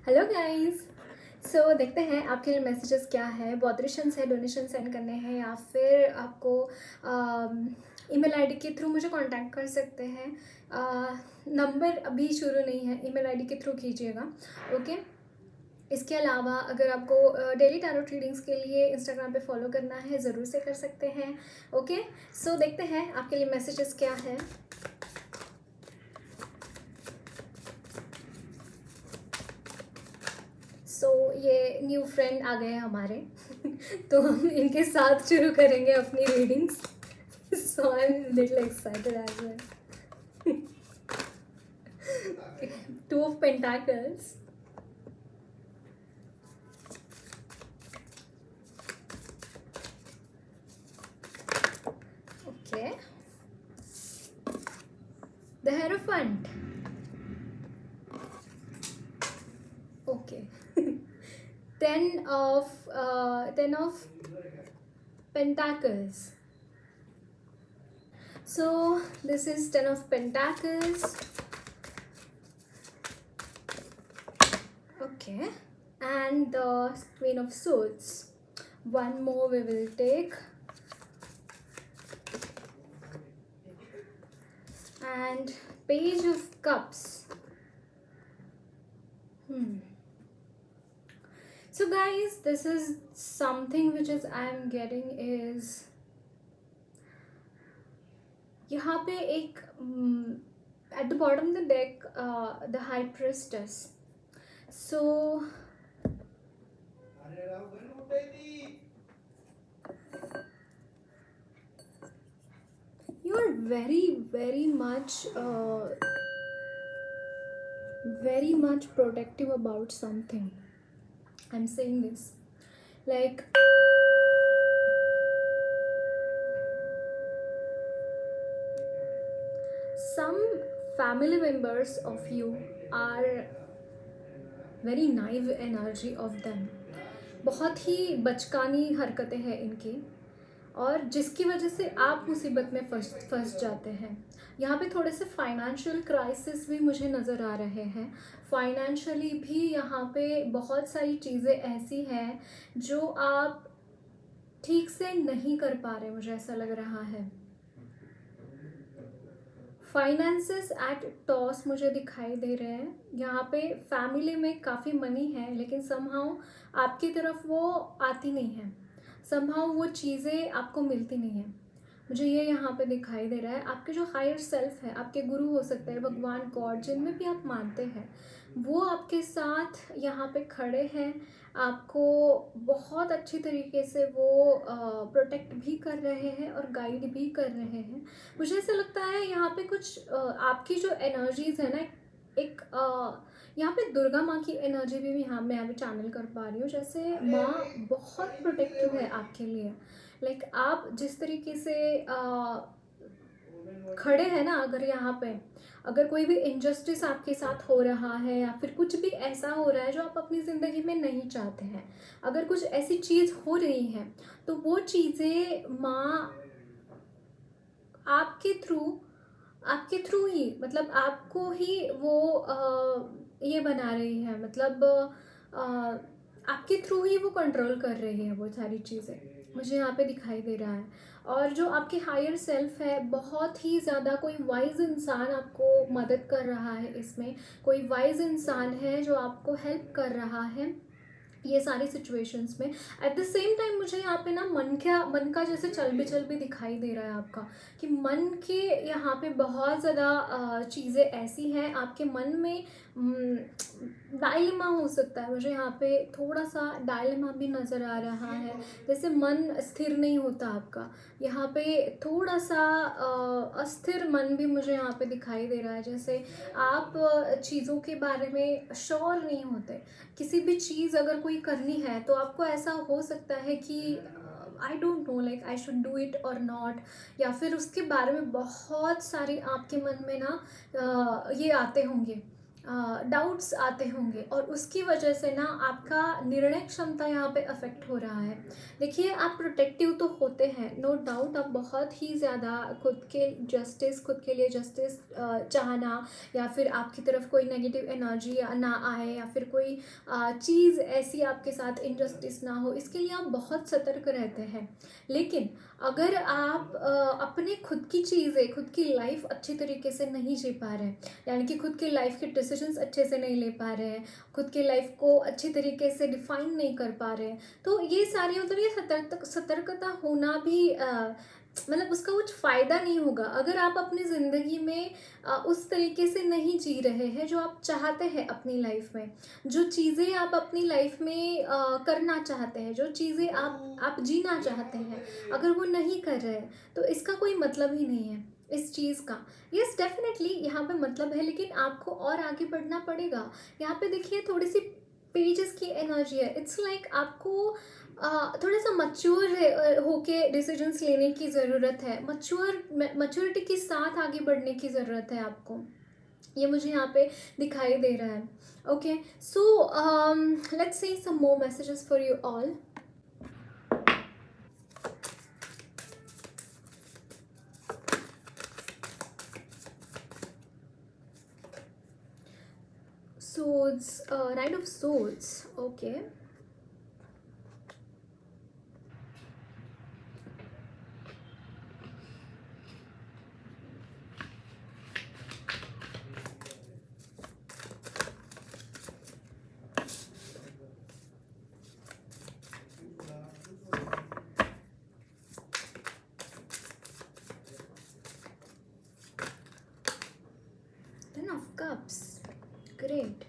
Hello guys. सो देखते हैं आपके लिए मैसेजेस क्या है। बॉदरेशंस है, डोनेशन सेंड करने हैं या फिर आपको ईमेल आईडी के थ्रू मुझे कांटेक्ट कर सकते हैं। नंबर अभी शुरू नहीं है, ईमेल आईडी के थ्रू कीजिएगा। ओके। इसके अलावा अगर आपको डेली टैरोट रीडिंग्स के लिए इंस्टाग्राम पे फॉलो करना है ज़रूर से कर सकते हैं। ओके। सो देखते हैं आपके लिए मैसेजेस क्या है। ये न्यू फ्रेंड आ गए हैं हमारे तो हम इनके साथ शुरू करेंगे अपनी readings. So I am little excited as well. Two of pentacles, okay, the hierophant, okay, ten of pentacles. So this is 10 of pentacles. Okay, and the queen of swords. One more we will take, and page of cups. So guys, this is something which is I am getting is यहाँ पे एक at the bottom of the deck, the high priestess. So you are very much protective about something. I'm saying this like some family members of you are very naive energy of them. बहुत ही बचकानी हरकतें हैं इनकी, और जिसकी वजह से आप मुसीबत में फंस जाते हैं। यहाँ पे थोड़े से फाइनेंशियल क्राइसिस भी मुझे नज़र आ रहे हैं। फाइनेंशियली भी यहाँ पे बहुत सारी चीज़ें ऐसी हैं जो आप ठीक से नहीं कर पा रहे, मुझे ऐसा लग रहा है। फाइनेंसेस एट टॉस मुझे दिखाई दे रहे हैं। यहाँ पे फैमिली में काफ़ी मनी है, लेकिन समहाउ आपकी तरफ वो आती नहीं है, समहाउ वो चीज़ें आपको मिलती नहीं है। मुझे ये यहाँ पे दिखाई दे रहा है। आपके जो हायर सेल्फ है, आपके गुरु हो सकते हैं, भगवान, गॉड, जिनमें भी आप मानते हैं, वो आपके साथ यहाँ पे खड़े हैं। आपको बहुत अच्छी तरीके से वो प्रोटेक्ट भी कर रहे हैं और गाइड भी कर रहे हैं। मुझे ऐसा लगता है यहाँ पे कुछ आपकी जो एनर्जीज है ना, एक यहाँ पे दुर्गा माँ की एनर्जी भी यहाँ मैं अभी चैनल कर पा रही हूँ। जैसे माँ बहुत प्रोटेक्टिव है आपके लिए। लाइक आप जिस तरीके से खड़े हैं ना, अगर यहाँ पे अगर कोई भी इनजस्टिस आपके साथ हो रहा है या फिर कुछ भी ऐसा हो रहा है जो आप अपनी ज़िंदगी में नहीं चाहते हैं, अगर कुछ ऐसी चीज़ हो रही है तो वो चीज़ें माँ आपके थ्रू ही, मतलब आपको ही वो ये बना रही है, मतलब आपके थ्रू ही वो कंट्रोल कर रही है वो सारी चीज़ें, मुझे यहाँ पे दिखाई दे रहा है। और जो आपके हायर सेल्फ है, बहुत ही ज़्यादा कोई वाइज इंसान आपको मदद कर रहा है इसमें, कोई वाइज इंसान है जो आपको हेल्प कर रहा है ये सारी सिचुएशंस में। एट द सेम टाइम मुझे यहाँ पे ना मन का जैसे चल भी दिखाई दे रहा है आपका, कि मन के यहाँ पे बहुत ज़्यादा चीज़ें ऐसी हैं आपके मन में। डायलेमा हो सकता है, मुझे यहाँ पे थोड़ा सा डायलेमा भी नज़र आ रहा है। जैसे मन स्थिर नहीं होता आपका, यहाँ पे थोड़ा सा अस्थिर मन भी मुझे यहाँ पे दिखाई दे रहा है। जैसे आप चीज़ों के बारे में श्योर नहीं होते। किसी भी चीज़ अगर कोई करनी है तो आपको ऐसा हो सकता है कि I don't know, like I should do it और नॉट, या फिर उसके बारे में बहुत सारी आपके मन में ना ये आते होंगे डाउट्स आते होंगे और उसकी वजह से ना आपका निर्णय क्षमता यहाँ पे अफेक्ट हो रहा है। देखिए, आप प्रोटेक्टिव तो होते हैं, नो डाउट, आप बहुत ही ज़्यादा खुद के लिए जस्टिस चाहना, या फिर आपकी तरफ कोई नेगेटिव एनर्जी ना आए, या फिर कोई चीज़ ऐसी आपके साथ इनजस्टिस ना हो, इसके लिए आप बहुत सतर्क रहते हैं। लेकिन अगर आप अपने खुद की चीज़ें, खुद की लाइफ अच्छी तरीके से नहीं जी पा रहे हैं, यानी कि खुद की लाइफ के डिसीजंस अच्छे से नहीं ले पा रहे हैं, खुद की लाइफ को अच्छी तरीके से डिफाइन नहीं कर पा रहे हैं, तो ये सारी मतलब ये सतर्कता होना भी मतलब उसका कुछ फ़ायदा नहीं होगा अगर आप अपनी ज़िंदगी में उस तरीके से नहीं जी रहे हैं जो आप चाहते हैं अपनी लाइफ में। जो चीज़ें आप अपनी लाइफ में करना चाहते हैं, जो चीज़ें आप जीना चाहते हैं, अगर वो नहीं कर रहे हैं तो इसका कोई मतलब ही नहीं है इस चीज़ का। यस, डेफिनेटली यहाँ पे मतलब है, लेकिन आपको और आगे बढ़ना पड़ेगा। यहाँ पे देखिए, थोड़ी सी पेजेस की एनर्जी है। इट्स लाइक आपको थोड़ा सा मच्योर होके डिसीजंस लेने की ज़रूरत है, मच्योरिटी के साथ आगे बढ़ने की ज़रूरत है आपको। ये मुझे यहाँ पे दिखाई दे रहा है। Okay, so let's see some more messages for you all. Swords, Knight of Swords. Okay. Ten of Cups. Great.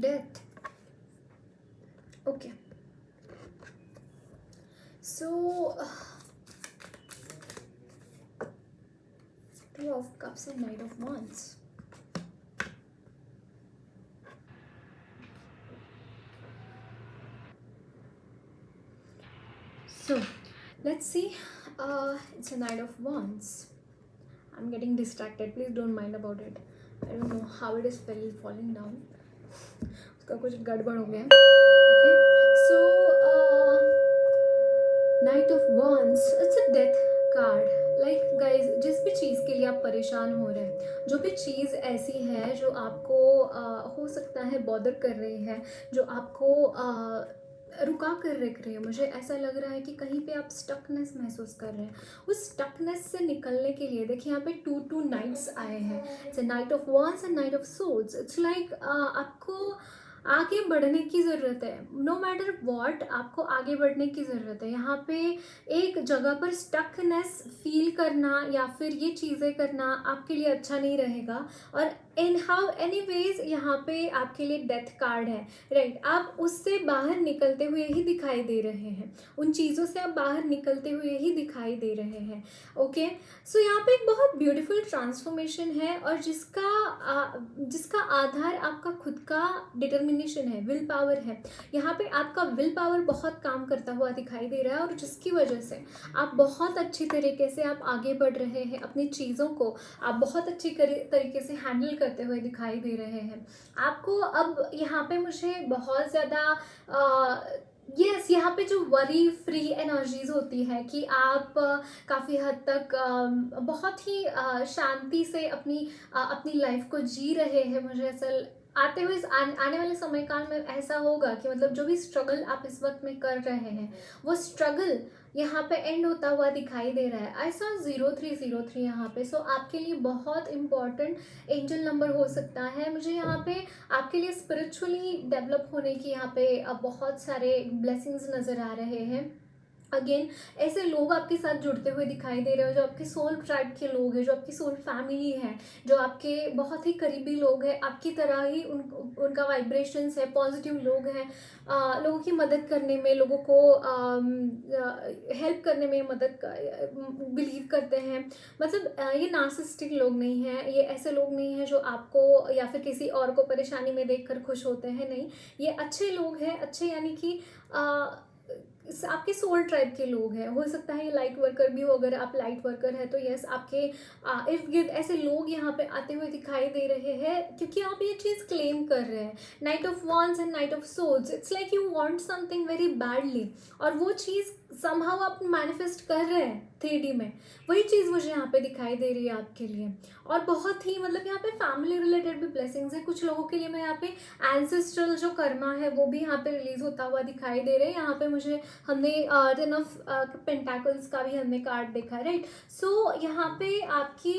Death. Okay. So, Two of Cups and Knight of Wands. So, let's see. It's a Knight of Wands. I'm getting distracted. Please don't mind about it. I don't know how it is falling down. उसका कुछ गड़बड़ हो गया। Okay. So, Knight of Wands. It's a death card. Like guys, जिस भी चीज़ के लिए आप परेशान हो रहे हैं, जो भी चीज़ ऐसी है जो आपको हो सकता है बॉदर कर रही है, जो आपको रुका कर रख रही है, मुझे ऐसा लग रहा है कि कहीं पे आप स्टकनेस महसूस कर रहे हैं। उस स्टकनेस से निकलने के लिए देखिए, यहाँ पे टू नाइट्स आए हैं। It's night of wands and knight of swords. It's like आपको आगे बढ़ने की ज़रूरत है। नो मैटर वॉट, आपको आगे बढ़ने की ज़रूरत है। यहाँ पे एक जगह पर स्टकनेस फील करना या फिर ये चीज़ें करना आपके लिए अच्छा नहीं रहेगा। और इन हाउ एनीवेज यहाँ पे आपके लिए डेथ कार्ड है, राइट। आप उससे बाहर निकलते हुए ही दिखाई दे रहे हैं, उन चीज़ों से आप बाहर निकलते हुए ही दिखाई दे रहे हैं। ओके, सो यहाँ पे एक बहुत ब्यूटीफुल ट्रांसफॉर्मेशन है, और जिसका आधार आपका खुद का डिटर्मिनेशन है, विल पावर है। यहाँ पे आपका विल पावर बहुत काम करता हुआ दिखाई दे रहा है, और जिसकी वजह से आप बहुत अच्छी तरीके से आप आगे बढ़ रहे हैं। अपनी चीज़ों को आप बहुत अच्छी तरीके से हैंडल करते हुए दिखाई दे रहे हैं। आपको अब यहाँ पे मुझे बहुत ज़्यादा यस, यहाँ पे जो वरी फ्री एनर्जीज होती है कि आप काफ़ी हद तक बहुत ही शांति से अपनी लाइफ को जी रहे हैं। मुझे ऐसा आते हुए आने वाले समय काल में ऐसा होगा कि मतलब जो भी स्ट्रगल आप इस वक्त में कर रहे हैं, वो स्ट्रगल यहाँ पे एंड होता हुआ दिखाई दे रहा है। ऐसा 0303 यहाँ पे। सो आपके लिए बहुत इम्पॉर्टेंट एंजल नंबर हो सकता है। मुझे यहाँ पे आपके लिए स्पिरिचुअली डेवलप होने की यहाँ पे बहुत सारे ब्लेसिंग्स नज़र आ रहे हैं। अगेन ऐसे लोग आपके साथ जुड़ते हुए दिखाई दे रहे हो जो आपके सोल ट्राइब के लोग हैं, जो आपकी सोल फैमिली है, जो आपके बहुत ही करीबी लोग हैं, आपकी तरह ही उनका वाइब्रेशंस है, पॉजिटिव लोग हैं, लोगों की मदद करने में, लोगों को हेल्प करने में मदद बिलीव करते हैं। मतलब ये नार्सिसिस्टिक लोग नहीं हैं, ये ऐसे लोग नहीं हैं जो आपको या फिर किसी और को परेशानी में देखकर खुश होते हैं, नहीं, ये अच्छे लोग हैं। अच्छे यानी कि आपके सोल ट्राइब के लोग हैं। हो सकता है ये लाइट वर्कर भी हो, अगर आप लाइट वर्कर है तो यस, आपके इर्द गिर्द ऐसे लोग यहाँ पे आते हुए दिखाई दे रहे हैं क्योंकि आप ये चीज़ क्लेम कर रहे हैं। Knight of wands and knight of souls, it's like you want something very badly, और वो चीज़ समहाउ आप मैनिफेस्ट कर रहे हैं 3D में। वही चीज़ मुझे यहाँ पे दिखाई दे रही है आपके लिए। और बहुत ही मतलब यहाँ पे फैमिली रिलेटेड भी ब्लेसिंग्स है कुछ लोगों के लिए। मैं यहाँ पे एंसेस्ट्रल जो कर्मा है वो भी यहाँ पे रिलीज होता हुआ दिखाई दे रहे हैं। यहाँ पे मुझे हमने 10 ऑफ पेंटाकल्स का भी हमने कार्ड देखा, राइट। सो यहाँ पे आपकी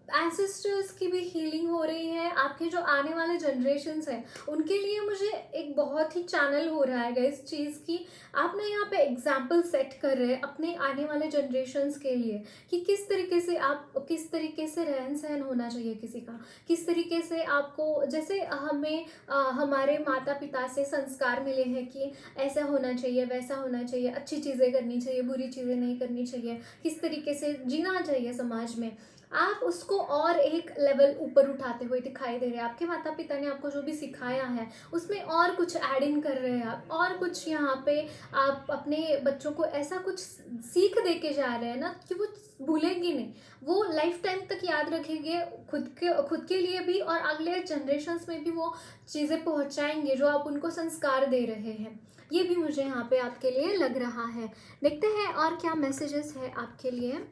एंसेस्टर्स की भी हीलिंग हो रही है। आपके जो आने वाले जनरेशन्स हैं उनके लिए मुझे एक बहुत ही चैनल हो रहा है इस चीज़ की। आप ना यहाँ पे एग्जाम्पल सेट कर रहे हैं अपने आने वाले जनरेशन्स के लिए कि किस तरीके से आप, किस तरीके से रहन सहन होना चाहिए किसी का, किस तरीके से आपको, जैसे हमें हमारे माता पिता से संस्कार मिले हैं कि ऐसा होना चाहिए, वैसा होना चाहिए, अच्छी चीज़ें करनी चाहिए, बुरी चीज़ें नहीं करनी चाहिए, किस तरीके से जीना चाहिए समाज में, आप उसको और एक लेवल ऊपर उठाते हुए दिखाई दे रहे हैं। आपके माता पिता ने आपको जो भी सिखाया है उसमें और कुछ ऐड इन कर रहे हैं आप, और कुछ यहाँ पे आप अपने बच्चों को ऐसा कुछ सीख दे के जा रहे हैं ना कि वो भूलेंगे नहीं, वो लाइफ टाइम तक याद रखेंगे, खुद के लिए भी और अगले जनरेशन्स में भी वो चीज़ें पहुँचाएंगे जो आप उनको संस्कार दे रहे हैं। ये भी मुझे यहाँ पे आपके लिए लग रहा है। देखते हैं और क्या मैसेजेस है आपके लिए।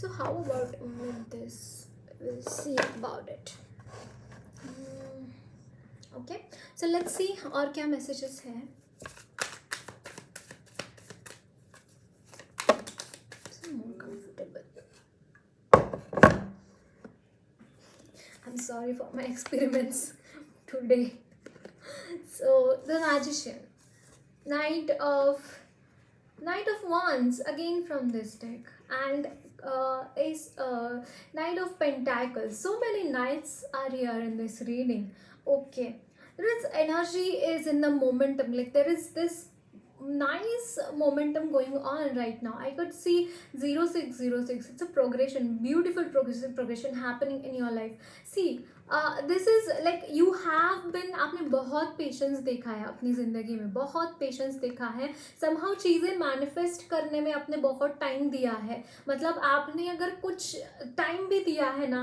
So how about with this? We'll see about it. Okay, so let's see और क्या messages है. So more comfortable. I'm sorry for my experiments today. So the Magician, Knight of Wands again from this deck, and is Knight of Pentacles. So many knights are here in this reading. Okay, there is energy is in the momentum, like there is this nice momentum going on right now. I could see 0606. It's a progression, beautiful progression happening in your life. See, this is like you have been, आपने बहुत patience देखा है अपनी ज़िंदगी में, बहुत patience देखा है, समहाउ चीज़ें मैनिफेस्ट करने में आपने बहुत टाइम दिया है। मतलब आपने अगर कुछ टाइम भी दिया है ना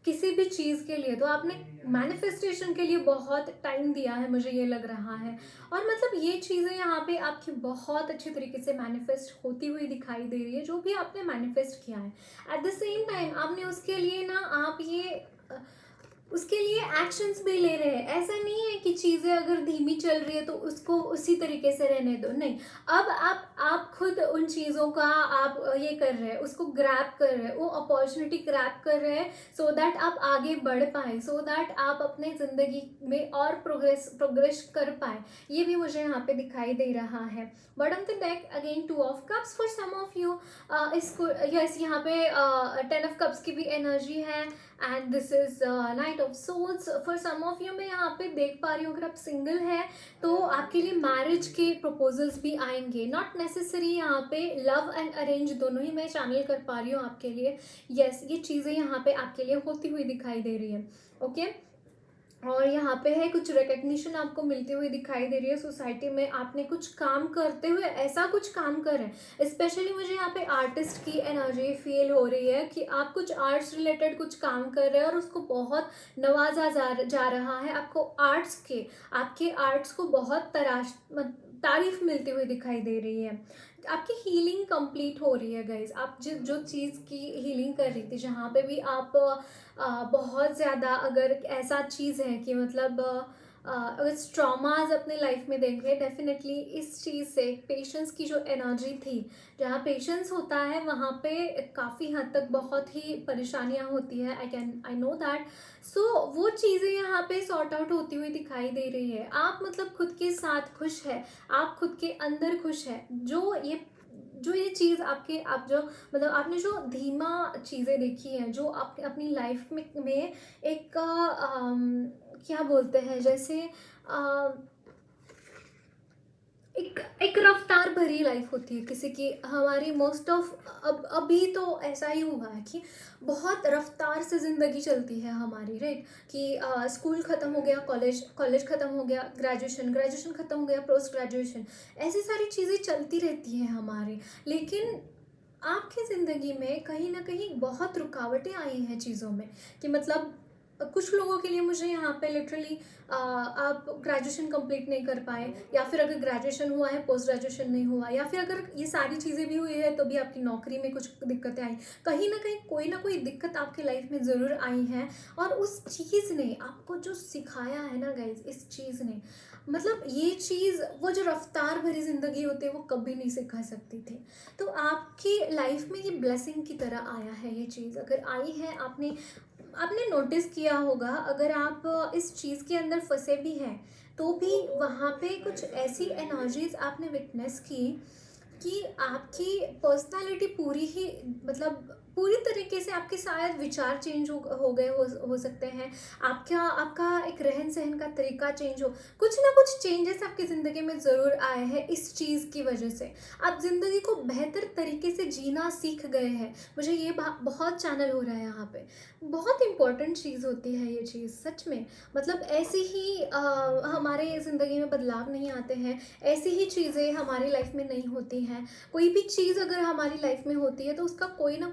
किसी भी चीज़ के लिए, तो आपने मैनिफेस्टेशन के लिए बहुत टाइम दिया है, मुझे ये लग रहा है। और मतलब ये चीज़ें यहाँ पे आपकी बहुत अच्छे तरीके से मैनिफेस्ट होती हुई दिखाई दे रही है, जो भी आपने मैनिफेस्ट किया है। एट द सेम टाइम आपने उसके लिए ना, आप ये उसके लिए एक्शंस भी ले रहे हैं। ऐसा नहीं है कि चीज़ें अगर धीमी चल रही है तो उसको उसी तरीके से रहने दो, नहीं, अब आप खुद उन चीज़ों का आप ये कर रहे हैं, उसको ग्रैब कर रहे हैं, वो अपॉर्चुनिटी ग्रैब कर रहे हैं, सो दैट आप आगे बढ़ पाए, सो दैट आप अपने ज़िंदगी में और प्रोग्रेस कर पाए। ये भी मुझे यहाँ पे दिखाई दे रहा है। Bottom the deck again 2 of cups for some of you. इसको यस, यहाँ पे 10 ऑफ कप्स की भी एनर्जी है, and this is knight of souls for some of you. मैं यहाँ पे देख पा रही हूँ अगर आप सिंगल है तो आपके लिए मैरिज के प्रपोजल्स भी आएंगे, नॉट नेसेसरी, यहाँ पे लव एंड अरेंज दोनों ही मैं चैनल कर पा रही हूँ आपके लिए। यस, ये चीज़ें यहाँ पे आपके लिए होती हुई दिखाई दे रही है। ओके, और यहाँ पे है कुछ रिकग्निशन आपको मिलती हुई दिखाई दे रही है सोसाइटी में। आपने कुछ काम करते हुए ऐसा कुछ काम कर रहे हैं, स्पेशली मुझे यहाँ पे आर्टिस्ट की एनर्जी फील हो रही है कि आप कुछ आर्ट्स रिलेटेड कुछ काम कर रहे हैं और उसको बहुत नवाजा जा रहा है। आपको आपके आर्ट्स को बहुत तारीफ मिलती हुई दिखाई दे रही है। आपकी हीलिंग कंप्लीट हो रही है गाइज। आप जो चीज़ की हीलिंग कर रही थी, जहाँ पे भी आप बहुत ज़्यादा, अगर ऐसा चीज़ है कि मतलब अगर ट्रॉमाज अपने लाइफ में देंगे, डेफिनेटली इस चीज़ से पेशेंस की जो एनर्जी थी, जहाँ पेशेंस होता है वहाँ पे काफ़ी हद तक बहुत ही परेशानियाँ होती है, आई नो दैट। सो वो चीज़ें यहाँ पे सॉर्ट आउट होती हुई दिखाई दे रही है। आप मतलब खुद के साथ खुश है, आप खुद के अंदर खुश है। जो ये चीज़ आपके आप जो मतलब आपने जो धीमा चीज़ें देखी हैं, जो आप अपनी लाइफ में एक क्या बोलते हैं, जैसे अ, एक एक रफ्तार भरी लाइफ होती है किसी की, हमारी मोस्ट ऑफ अब अभी तो ऐसा ही हुआ है कि बहुत रफ्तार से ज़िंदगी चलती है हमारी, राइट? कि स्कूल ख़त्म हो गया, कॉलेज कॉलेज ख़त्म हो गया, ग्रेजुएशन ग्रेजुएशन ख़त्म हो गया, पोस्ट ग्रेजुएशन, ऐसी सारी चीज़ें चलती रहती हैं हमारी। लेकिन आपकी ज़िंदगी में कहीं न कहीं बहुत रुकावटें आई हैं चीज़ों में, कि मतलब कुछ लोगों के लिए मुझे यहाँ पे लिटरली आप ग्रेजुएशन कंप्लीट नहीं कर पाए, या फिर अगर ग्रेजुएशन हुआ है पोस्ट ग्रेजुएशन नहीं हुआ, या फिर अगर ये सारी चीज़ें भी हुई है तो भी आपकी नौकरी में कुछ दिक्कतें आई, कहीं ना कोई दिक्कत आपकी लाइफ में ज़रूर आई है। और उस चीज़ ने आपको जो सिखाया है ना गाइज, इस चीज़ ने मतलब ये चीज़, वो जो रफ्तार भरी ज़िंदगी होती है वो कभी नहीं सिखा सकती थी। तो आपकी लाइफ में ये ब्लेसिंग की तरह आया है, ये चीज़ अगर आई है, आपने आपने नोटिस किया होगा, अगर आप इस चीज़ के अंदर फंसे भी हैं तो भी वहाँ पे कुछ ऐसी एनर्जीज आपने विटनेस की कि आपकी पर्सनालिटी पूरी ही मतलब पूरी तरीके से आपके शायद विचार चेंज हो गए हो सकते हैं। आपका एक रहन सहन का तरीका चेंज हो, कुछ ना कुछ चेंजेस आपकी ज़िंदगी में ज़रूर आए हैं इस चीज़ की वजह से। आप ज़िंदगी को बेहतर तरीके से जीना सीख गए हैं। मुझे ये बहुत चैनल हो रहा है यहाँ पे। बहुत इंपॉर्टेंट चीज़ होती है ये चीज़, सच में। मतलब ऐसे ही हमारे ज़िंदगी में बदलाव नहीं आते हैं, ऐसी ही चीज़ें हमारी लाइफ में नहीं होती हैं। कोई भी चीज़ अगर हमारी लाइफ में होती है तो उसका कोई ना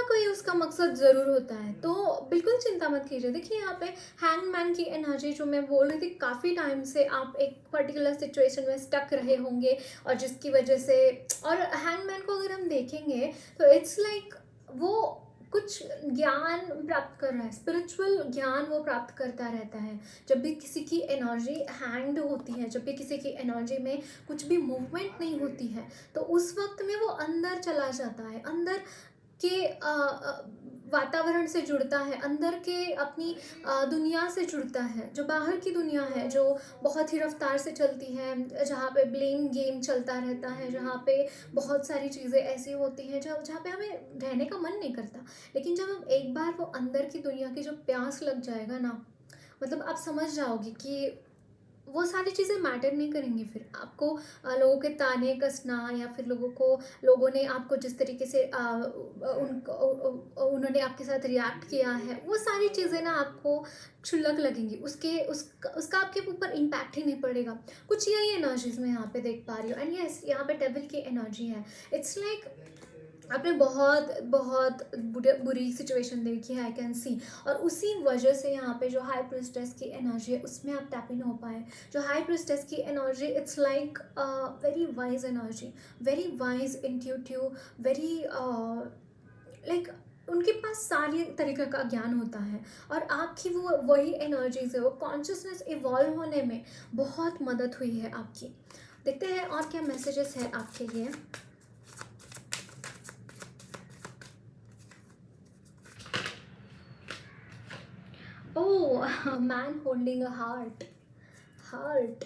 कोई उसका मकसद ज़रूर होता है। तो बिल्कुल चिंता मत कीजिए। देखिए यहाँ पे हैंगमैन की एनर्जी जो मैं बोल रही थी, काफ़ी टाइम से आप एक पर्टिकुलर सिचुएशन में स्टक रहे होंगे, और जिसकी वजह से, और हैंगमैन को अगर हम देखेंगे तो इट्स लाइक वो कुछ ज्ञान प्राप्त कर रहा है, स्पिरिचुअल ज्ञान वो प्राप्त करता रहता है। जब भी किसी की एनर्जी हैंग्ड होती है, जब भी किसी की एनर्जी में कुछ भी मूवमेंट नहीं होती है, तो उस वक्त में वो अंदर चला जाता है, अंदर के वातावरण से जुड़ता है, अंदर के अपनी दुनिया से जुड़ता है, जो बाहर की दुनिया है, जो बहुत ही रफ्तार से चलती है, जहाँ पे ब्लेम गेम चलता रहता है, जहाँ पे बहुत सारी चीज़ें ऐसी होती हैं जहाँ जहाँ पे हमें रहने का मन नहीं करता। लेकिन जब हम एक बार वो अंदर की दुनिया की जो प्यास लग जाएगा ना, मतलब आप समझ जाओगे कि वो सारी चीज़ें मैटर नहीं करेंगी फिर आपको। लोगों के ताने कसना, या फिर लोगों ने आपको जिस तरीके से उन्होंने आपके साथ रिएक्ट किया है, वो सारी चीज़ें ना आपको क्षुल्लक लगेंगी, उसका आपके ऊपर इम्पैक्ट ही नहीं पड़ेगा। कुछ यही एनर्जीज मैं यहाँ पे देख पा रही हूँ, एंड यस यहाँ पे डेविल की एनर्जी है। इट्स लाइक आपने बहुत बहुत बुरी सिचुएशन देखी है, आई कैन सी। और उसी वजह से यहाँ पे जो हाई प्रिस्टेस की एनर्जी है उसमें आप टैप इन हो पाए। जो हाई प्रिस्टेस की energy, it's like very wise energy, very wise, intuitive, very like उनके पास सारी तरीके का ज्ञान होता है, और आपकी वो वही एनर्जीज है, वो कॉन्शियसनेस इवॉल्व होने में बहुत मदद हुई है आपकी। देखते हैं और क्या मैसेजेस है आपके लिए। Oh, a man holding a heart. Heart.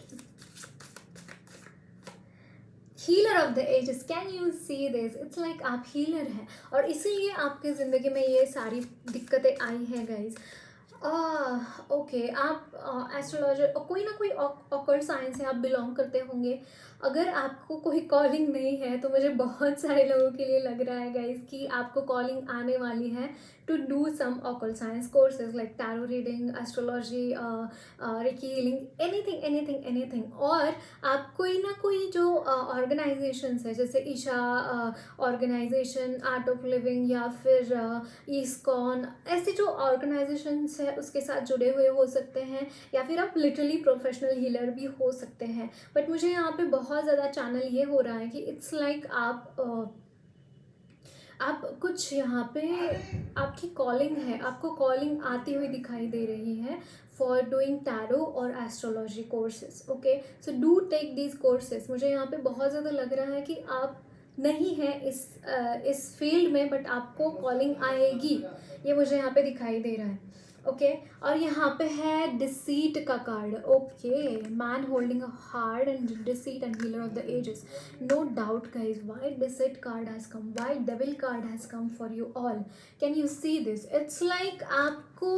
Healer of the ages, can you see this? It's like आप हीलर हैं, और इसीलिए आपकी ज़िंदगी में ये सारी दिक्कतें आई हैं गाइज। ओके, आप एस्ट्रोलॉजर, कोई ना कोई ऑकल्ट साइंस से आप बिलोंग करते होंगे। अगर आपको कोई कॉलिंग नहीं है तो मुझे बहुत सारे लोगों के लिए लग रहा है गाइज कि आपको कॉलिंग आने वाली है to do some occult science courses like tarot reading, astrology, reiki healing, anything anything anything. और आप कोई ना कोई जो ऑर्गेनाइजेशंस है, जैसे Isha organisation, art of living, या फिर ईस्कॉन, ऐसे जो ऑर्गेनाइजेशंस है उसके साथ जुड़े हुए हो सकते हैं, या फिर आप लिटरली प्रोफेशनल हीलर भी हो सकते हैं। बट मुझे यहाँ पे बहुत ज़्यादा चैनल ये हो रहा है कि इट्स लाइक आप कुछ यहाँ पे आपकी कॉलिंग है, आपको कॉलिंग आती हुई दिखाई दे रही है फॉर डूइंग टैरो और astrology courses. Okay, so do take these courses. मुझे यहाँ पे बहुत ज़्यादा लग रहा है कि आप नहीं है इस फील्ड में, बट आपको कॉलिंग आएगी, ये मुझे यहाँ पे दिखाई दे रहा है. ओके, और यहाँ पे है डिसीट का card. Okay, man holding a heart and deceit and healer of the ages. No doubt guys, why deceit card has come, why devil card has come for you all. Can you see this? It's like आपको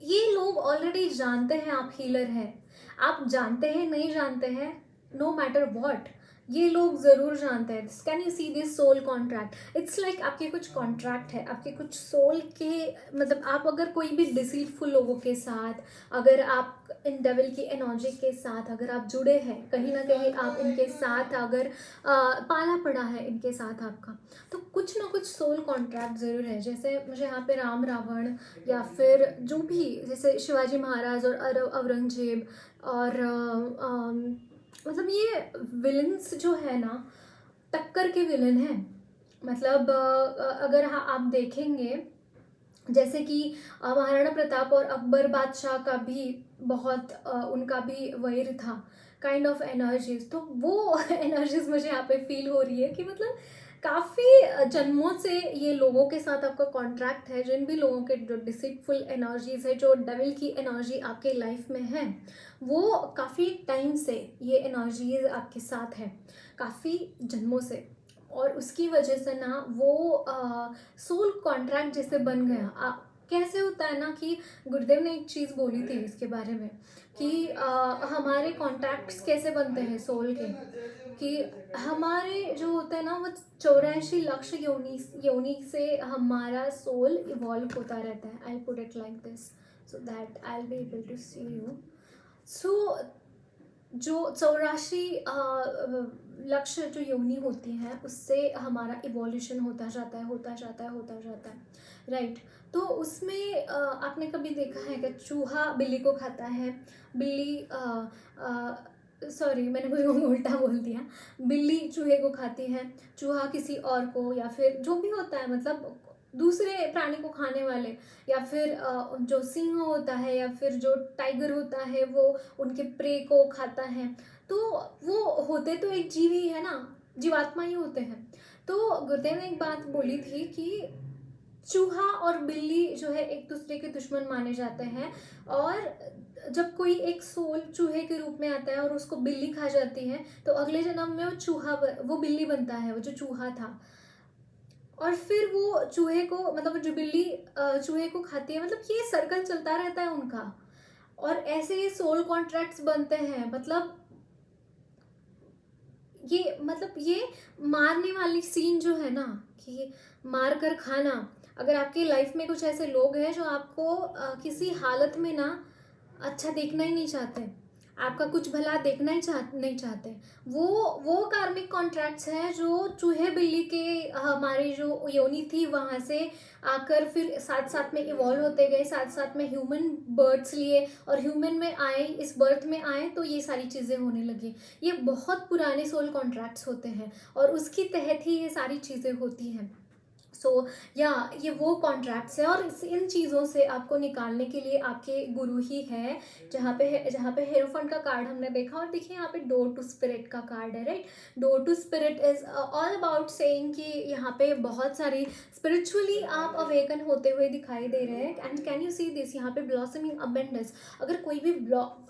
ये लोग already जानते हैं आप healer हैं. आप जानते हैं नहीं जानते हैं, नो मैटर वॉट, ये लोग ज़रूर जानते हैं. Can you see this soul contract? It's like आपके कुछ कॉन्ट्रैक्ट है, आपके कुछ सोल के, मतलब आप अगर कोई भी डिसीटफुल लोगों के साथ, अगर आप इन डेविल की एनर्जी के साथ अगर आप जुड़े हैं, कहीं ना कहीं आप इनके साथ अगर पाला पड़ा है इनके साथ आपका, तो कुछ ना कुछ सोल कॉन्ट्रैक्ट ज़रूर है. जैसे मुझे यहाँ पे राम रावण या फिर जो भी, जैसे शिवाजी महाराज और औरंगजेब और मतलब ये विलन्स जो है ना, टक्कर के विलन हैं. मतलब अगर हाँ आप देखेंगे, जैसे कि महाराणा प्रताप और अकबर बादशाह का भी बहुत उनका भी वैर था, काइंड ऑफ एनर्जीज. तो वो एनर्जीज मुझे यहाँ पे फील हो रही है कि मतलब काफ़ी जन्मों से ये लोगों के साथ आपका कॉन्ट्रैक्ट है. जिन भी लोगों के जो डिसीटफुल एनर्जीज है, जो डेविल की एनर्जी आपके लाइफ में है, वो काफ़ी टाइम से ये एनर्जीज आपके साथ है, काफ़ी जन्मों से. और उसकी वजह से ना वो सोल कॉन्ट्रैक्ट जैसे बन गया. कैसे होता है ना कि गुरुदेव ने एक चीज़ बोली थी इसके बारे में कि हमारे कॉन्टैक्ट्स कैसे बनते हैं सोल के, कि हमारे जो होता है ना वो 84 लाख योनि से हमारा सोल इवॉल्व होता रहता है. I put it like this so that I will be able to see you. So जो 84 लक्ष्य जो योनि होती हैं, उससे हमारा इवोल्यूशन होता जाता है, होता जाता है, होता जाता है, राइट. तो उसमें आपने कभी देखा है कि चूहा बिल्ली को खाता है, बिल्ली सॉरी मैंने कोई उल्टा बोल दिया, बिल्ली चूहे को खाती है, चूहा किसी और को, या फिर जो भी होता है मतलब दूसरे प्राणी को खाने वाले, या फिर जो सिंह होता है या फिर जो टाइगर होता है वो उनके प्रे को खाता है. तो वो होते तो एक जीव ही है ना, जीवात्मा ही होते हैं. तो गुरुदेव ने एक बात बोली थी कि चूहा और बिल्ली जो है एक दूसरे के दुश्मन माने जाते हैं, और जब कोई एक सोल चूहे के रूप में आता है और उसको बिल्ली खा जाती है, तो अगले जन्म में वो बिल्ली बनता है, वो जो चूहा था. और फिर वो चूहे को, मतलब जो बिल्ली चूहे को खाती है, मतलब ये सर्कल चलता रहता है उनका. और ऐसे ये सोल कॉन्ट्रैक्ट्स बनते हैं. मतलब ये मारने वाली सीन जो है ना, कि मार कर खाना. अगर आपकी लाइफ में कुछ ऐसे लोग हैं जो आपको किसी हालत में ना अच्छा देखना ही नहीं चाहते, आपका कुछ भला देखना ही नहीं चाहते, वो कार्मिक कॉन्ट्रैक्ट्स हैं जो चूहे बिल्ली के हमारी जो योनि थी वहाँ से आकर फिर साथ साथ में इवॉल्व होते गए, साथ साथ में ह्यूमन बर्थ्स लिए और ह्यूमन में आए, इस बर्थ में आए तो ये सारी चीज़ें होने लगी. ये बहुत पुराने सोल कॉन्ट्रैक्ट्स होते हैं और उसकी तहत ही ये सारी चीज़ें होती हैं. सो ये वो कॉन्ट्रैक्ट्स है, और इन चीज़ों से आपको निकालने के लिए आपके गुरु ही है. जहाँ पे हेरोफंट का कार्ड हमने देखा, और देखिए यहाँ पे डोर टू स्पिरिट का कार्ड है, right. Door to spirit is all about saying कि यहाँ पे बहुत सारी स्पिरिचुअली आप अवेकन होते हुए दिखाई दे रहे हैं. And can you see this, यहाँ पे ब्लॉसमिंग अबेंडेंस. अगर कोई भी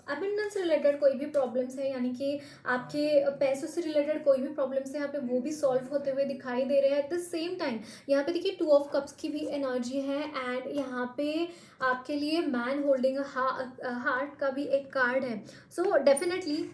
अबेंडेंस रिलेटेड कोई भी प्रॉब्लम्स है, यानी कि आपके पैसों से रिलेटेड कोई भी प्रॉब्लम्स है, यहाँ पे वो भी सॉल्व होते हुए दिखाई दे रहे हैं. एट द सेम टाइम यहाँ पे देखिए 2 ऑफ कप्स की भी एनर्जी है, एंड यहाँ पे आपके लिए मैन होल्डिंग हार्ट का भी एक कार्ड है. So definitely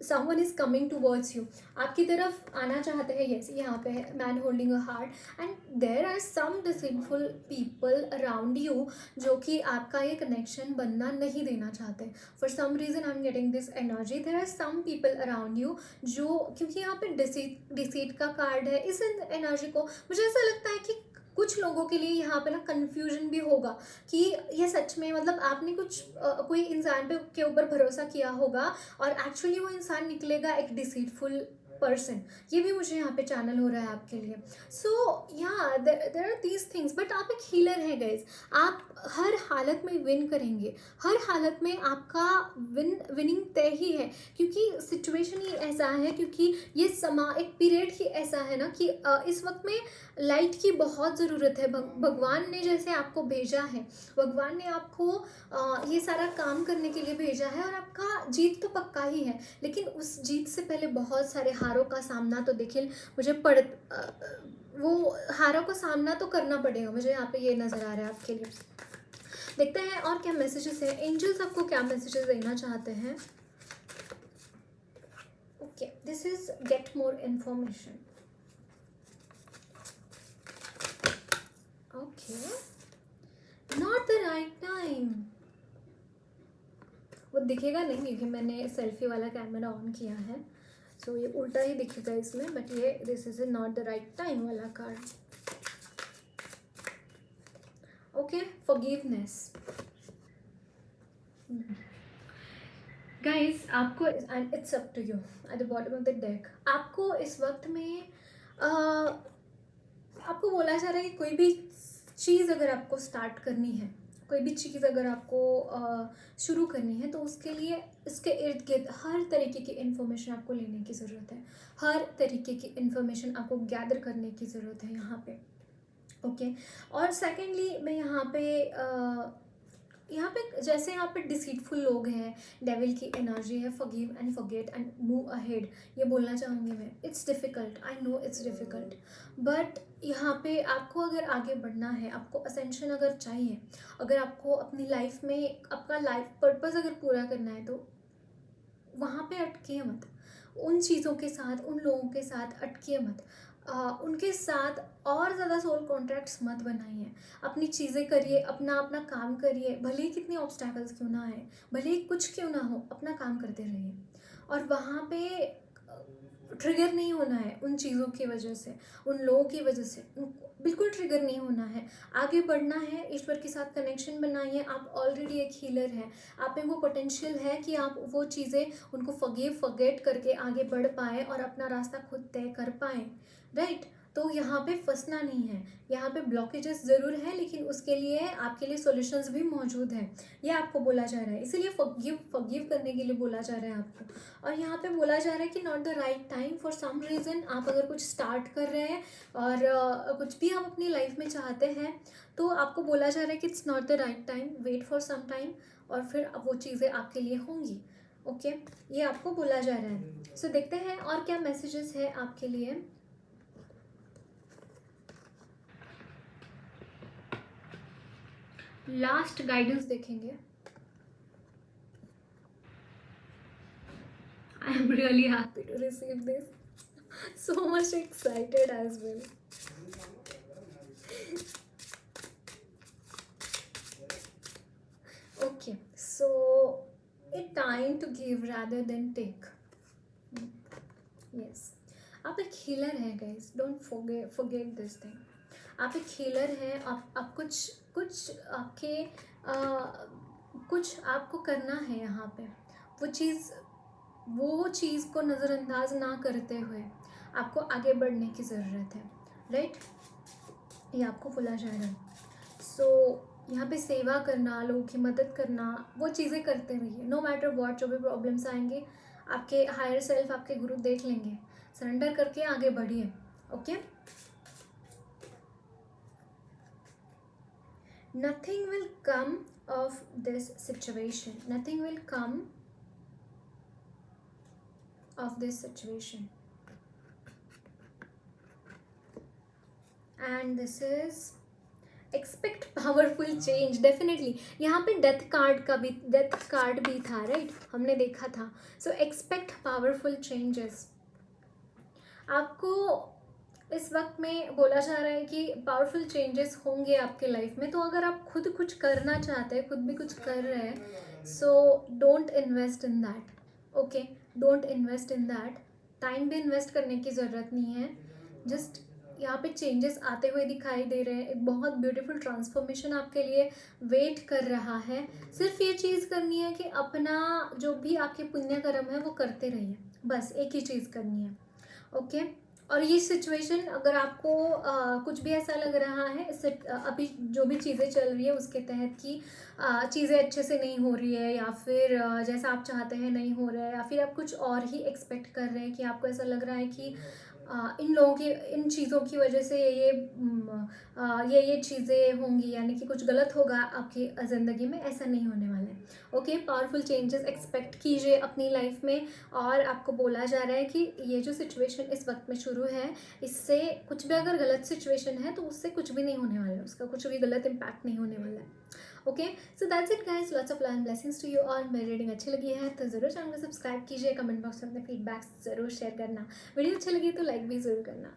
someone is coming towards you, आपकी तरफ आना चाहते हैं. यस, यहाँ पे है man holding a heart, and there are some deceitful people around you जो कि आपका ये कनेक्शन बनना नहीं देना चाहते. For some reason I am getting this energy. There are some people around you जो, क्योंकि यहाँ पे डिसीट का कार्ड है, इस एनर्जी को मुझे ऐसा लगता है कि कुछ लोगों के लिए यहाँ पे ना कन्फ्यूजन भी होगा कि ये सच में, मतलब आपने कुछ कोई इंसान के ऊपर भरोसा किया होगा और एक्चुअली वो इंसान निकलेगा एक डिसीटफुल पर्सन. ये भी मुझे यहाँ पे चैनल हो रहा है आपके लिए. So yeah there are these things. But आप एक हीलर हैं गाइज, आप हर हालत में विन करेंगे, हर हालत में आपका विनिंग तय ही है, क्योंकि सिचुएशन ही ऐसा है, क्योंकि ये समा एक पीरियड ही ऐसा है ना कि इस वक्त में लाइट की बहुत ज़रूरत है। भगवान ने जैसे आपको भेजा है, भगवान ने आपको ये सारा काम करने के लिए भेजा है, और आपका जीत तो पक्का ही है, लेकिन उस जीत से पहले बहुत सारे हारों का सामना तो देखिए मुझे वो हारों का सामना तो करना पड़ेगा मुझे, यहाँ पे ये नज़र आ रहा है आपके लिए। देखते हैं और क्या मैसेजेस है, एंजल्स आपको क्या मैसेजेस देना चाहते हैं। Okay, this is get more information. Okay, not the right time. वो दिखेगा नहीं क्योंकि मैंने सेल्फी वाला कैमरा ऑन किया है, सो ये उल्टा ही दिखेगा इसमें, बट ये this is not the right time वाला कार्ड। Okay, forgiveness. गाइस, आपको and it's up to you at the bottom of the deck, आपको इस वक्त में आपको बोला जा रहा है कि कोई भी चीज़ अगर आपको स्टार्ट करनी है, कोई भी चीज़ अगर आपको शुरू करनी है, तो उसके लिए इसके इर्द गिर्द हर तरीके की इन्फॉर्मेशन आपको लेने की ज़रूरत है, हर तरीके की इन्फॉर्मेशन आपको गैदर करने की ज़रूरत है यहाँ पे। ओके, और सेकेंडली मैं यहाँ पे जैसे यहाँ पे डिसीटफुल लोग हैं, डेविल की एनर्जी है, forgive and forget and move ahead, ये बोलना चाहूँगी मैं। It's difficult, I know it's difficult, but यहाँ पे आपको अगर आगे बढ़ना है, आपको असेंशन अगर चाहिए, अगर आपको अपनी लाइफ में आपका लाइफ पर्पस अगर पूरा करना है, तो वहाँ पे अटकिए मत, उन चीज़ों के साथ, उन लोगों के साथ अटकिए मत, उनके साथ और ज़्यादा सोल कॉन्ट्रैक्ट्स मत बनाइए, अपनी चीज़ें करिए, अपना अपना काम करिए, भले ही कितने ऑब्स्टैकल्स क्यों ना आए, भले ही कुछ क्यों ना हो, अपना काम करते रहिए। और वहाँ पे ट्रिगर नहीं होना है उन चीज़ों की वजह से, उन लोगों की वजह से, बिल्कुल ट्रिगर नहीं होना है, आगे बढ़ना है, ईश्वर के साथ कनेक्शन बनाइए। आप ऑलरेडी एक हीलर हैं, आप में वो पोटेंशियल है कि आप वो चीज़ें उनको फॉरगिव फॉरगेट करके आगे बढ़ पाएँ और अपना रास्ता खुद तय कर पाएँ, राइट। तो यहाँ पे फंसना नहीं है, यहाँ पे ब्लॉकेजेस ज़रूर हैं, लेकिन उसके लिए आपके लिए सॉल्यूशंस भी मौजूद हैं, ये आपको बोला जा रहा है, इसीलिए फॉरगिव करने के लिए बोला जा रहा है आपको। और यहाँ पे बोला जा रहा है कि not the right time for some reason, आप अगर कुछ स्टार्ट कर रहे हैं और कुछ भी आप अपनी लाइफ में चाहते हैं, तो आपको बोला जा रहा है कि it's not the right time, wait for some time, और फिर वो चीज़ें आपके लिए होंगी। ओके, ये आपको बोला जा रहा है। सो देखते हैं और क्या मैसेजेस है आपके लिए। लास्ट गाइडेंस देखेंगे। I am really happy to receive this, so much excited as well. Okay, so a time to give rather than take. Yes, आप एक हीलर हैं guys, don't forget this thing. आप एक healer हैं, आप कुछ आपके कुछ आपको करना है यहाँ पे, वो चीज़ को नज़रअंदाज ना करते हुए आपको आगे बढ़ने की ज़रूरत है, राइट। ये आपको बोला जा रहा है। सो यहाँ पे सेवा करना, लोगों की मदद करना, वो चीज़ें करते रहिए, नो मैटर व्हाट, जो भी प्रॉब्लम्स आएंगे आपके हायर सेल्फ, आपके गुरु देख लेंगे, सरेंडर करके आगे बढ़िए। Okay, nothing will come of this situation, nothing will come of this situation, and this is expect powerful change, definitely। यहाँ पे डेथ कार्ड भी था, राइट, हमने देखा था। सो एक्सपेक्ट पावरफुल चेंजेस, आपको इस वक्त में बोला जा रहा है कि पावरफुल चेंजेस होंगे आपके लाइफ में। तो अगर आप खुद कुछ करना चाहते हैं, खुद भी कुछ कर रहे हैं, so don't invest in that. Okay, don't invest in that, time भी इन्वेस्ट करने की ज़रूरत नहीं है। जस्ट यहाँ पे चेंजेस आते हुए दिखाई दे रहे हैं, एक बहुत ब्यूटीफुल ट्रांसफॉर्मेशन आपके लिए वेट कर रहा है। सिर्फ ये चीज़ करनी है कि अपना जो भी आपके पुण्य कर्म है वो करते रहिए, बस एक ही चीज़ करनी है। ओके, और ये सिचुएशन अगर आपको कुछ भी ऐसा लग रहा है इससे अभी जो भी चीज़ें चल रही है उसके तहत कि चीज़ें अच्छे से नहीं हो रही है, या फिर जैसा आप चाहते हैं नहीं हो रहा है, या फिर आप कुछ और ही एक्सपेक्ट कर रहे हैं कि आपको ऐसा लग रहा है कि इन लोगों की इन चीज़ों की वजह से ये चीज़ें होंगी, यानी कि कुछ गलत होगा आपकी ज़िंदगी में, ऐसा नहीं होने वाला है। ओके, पावरफुल चेंजेस एक्सपेक्ट कीजिए अपनी लाइफ में। और आपको बोला जा रहा है कि ये जो सिचुएशन इस वक्त में शुरू है, इससे कुछ भी अगर गलत सिचुएशन है तो उससे कुछ भी नहीं होने वाला है, उसका कुछ भी गलत इम्पैक्ट नहीं होने वाला है। Okay, so that's it guys, lots of love and blessings to you all. मेरी रीडिंग अच्छी लगी है तो ज़रूर चैनल को सब्सक्राइब कीजिए, कमेंट बॉक्स में अपने फीडबैक्स ज़रूर शेयर करना, वीडियो अच्छी लगी तो लाइक भी ज़रूर करना।